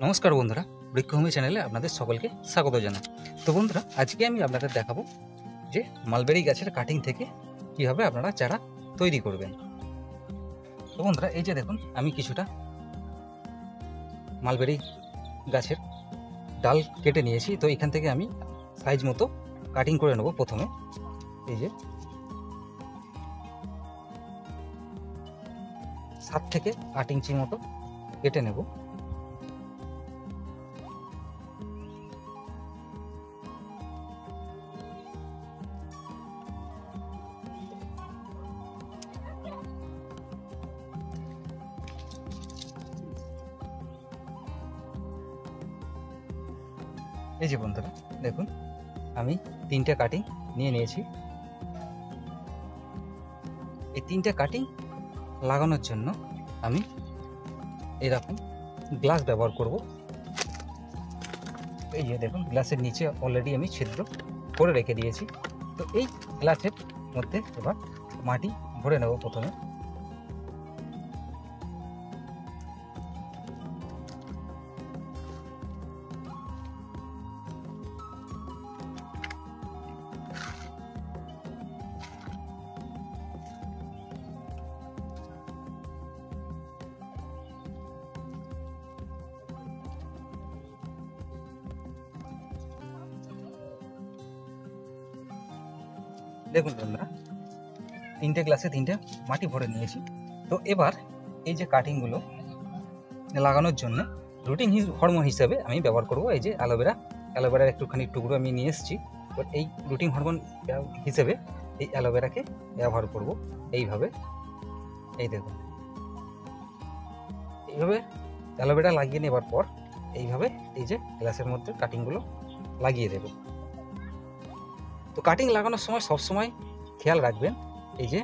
নমস্কার বন্ধুরা, বৃক্ষভূমি চ্যানেলে আপনাদের সকলকে স্বাগত জানাই। তো বন্ধুরা, আজকে আমি আপনাদের দেখাবো যে মালবেরি গাছের কাটিং থেকে কীভাবে আপনারা চারা তৈরি করবেন। তো বন্ধুরা, এই যে দেখুন, আমি কিছুটা মালবেরি গাছের ডাল কেটে নিয়েছি। তো এখান থেকে আমি সাইজ মতো কাটিং করে নেব। প্রথমে এই যে 7 থেকে 8 ইঞ্চি মতো কেটে নেব। এই যে বন্ধুরা দেখুন, আমি 3টে কাটিং নিয়ে নিয়েছি। এই 3টে কাটিং লাগানোর জন্য আমি এরকম গ্লাস ব্যবহার করব। এই যে দেখুন, গ্লাসের নিচে অলরেডি আমি ছিদ্র করে রেখে দিয়েছি। তো এই গ্লাসের মধ্যে এবার মাটি ভরে নেব প্রথমে। দেখুন বন্ধুরা, 3টে গ্লাসে 3টে মাটি ভরে নিয়েছি। তো এবার এই যে কাটিংগুলো লাগানোর জন্য রুটিন হরমোন হিসেবে আমি ব্যবহার করব এই যে অ্যালোভেরার একটুখানি টুকরো আমি নিয়ে এসেছি। তো এই রুটিন হরমোন হিসেবে এই অ্যালোভেরাকে ব্যবহার করব এইভাবে। এই দেখুন, এইভাবে অ্যালোভেরা লাগিয়ে নেবার পর এইভাবে এই যে গ্লাসের মধ্যে কাটিংগুলো লাগিয়ে দেব। তো কাটিং লাগানোর সময় সবসময় খেয়াল রাখবেন এই যে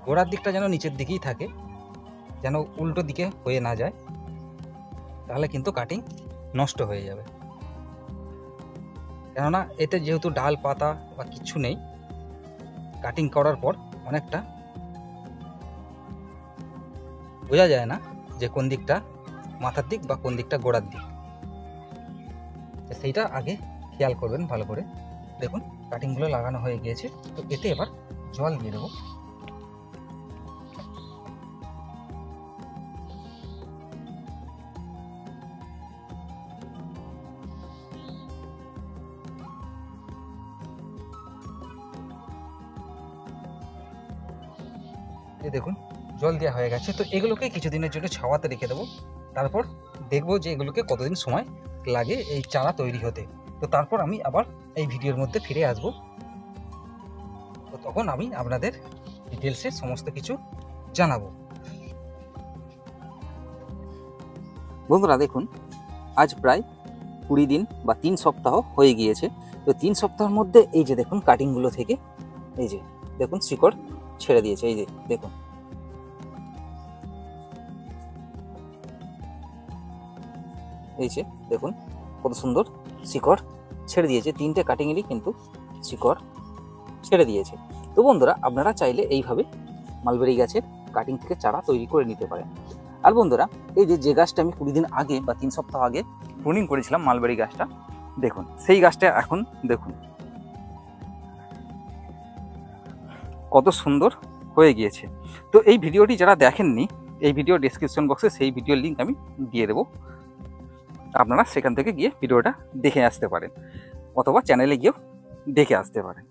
গোড়ার দিকটা যেন নিচের দিকেই থাকে, যেন উল্টো দিকে হয়ে না যায়, তাহলে কিন্তু কাটিং নষ্ট হয়ে যাবে। কেননা এতে যেহেতু ডাল পাতা বা কিছু নেই, কাটিং করার পর অনেকটা বোঝা যায় না যে কোন দিকটা মাথার দিক বা কোন দিকটা গোড়ার দিক। সেইটা আগে খেয়াল করবেন ভালো করে। দেখুন, কাটিংগুলো লাগানো হয়ে গিয়েছে। তো এতে এবার জল দিয়ে দেবো। এই দেখুন, জল দেওয়া হয়ে গেছে। তো এগুলোকে কিছুদিনের জন্য ছাওয়াতে রেখে দেবো। তারপর দেখবো যে এগুলোকে কতদিন সময় লাগে এই চারা তৈরি হতে। তো তারপর আমি আবার এই ভিডিওর মধ্যে ফিরে আসবো। তো তখন আমি আপনাদের ডিটেলসে সমস্ত কিছু জানাবো। বন্ধুরা দেখুন, আজ প্রায় 20 দিন বা 3 সপ্তাহ হয়ে গিয়েছে। তো 3 সপ্তাহের মধ্যে এই যে দেখুন, কাটিংগুলো থেকে এই যে দেখুন শিকড় ছেড়ে দিয়েছে। এই যে দেখুন, এই যে দেখুন কত সুন্দর শিকড় ছেড়ে দিয়েছে। 3টে কাটিংয়েরই কিন্তু শিকড় ছেড়ে দিয়েছে। তো বন্ধুরা, আপনারা চাইলে এইভাবে মালবেরি গাছের কাটিং থেকে চারা তৈরি করে নিতে পারেন। আর বন্ধুরা, এই যে গাছটা আমি 20 দিন আগে বা 3 সপ্তাহ আগে প্রুনিং করেছিলাম মালবেরি গাছটা, দেখুন সেই গাছটা এখন দেখুন কত সুন্দর হয়ে গিয়েছে। তো এই ভিডিওটি যারা দেখেননি, এই ভিডিও ডেসক্রিপশন বক্সে সেই ভিডিওর লিঙ্ক আমি দিয়ে দেবো। আপনারা সেখান থেকে গিয়ে ভিডিওটা দেখে আসতে পারেন, অথবা চ্যানেলে গিয়েও দেখে আসতে পারেন।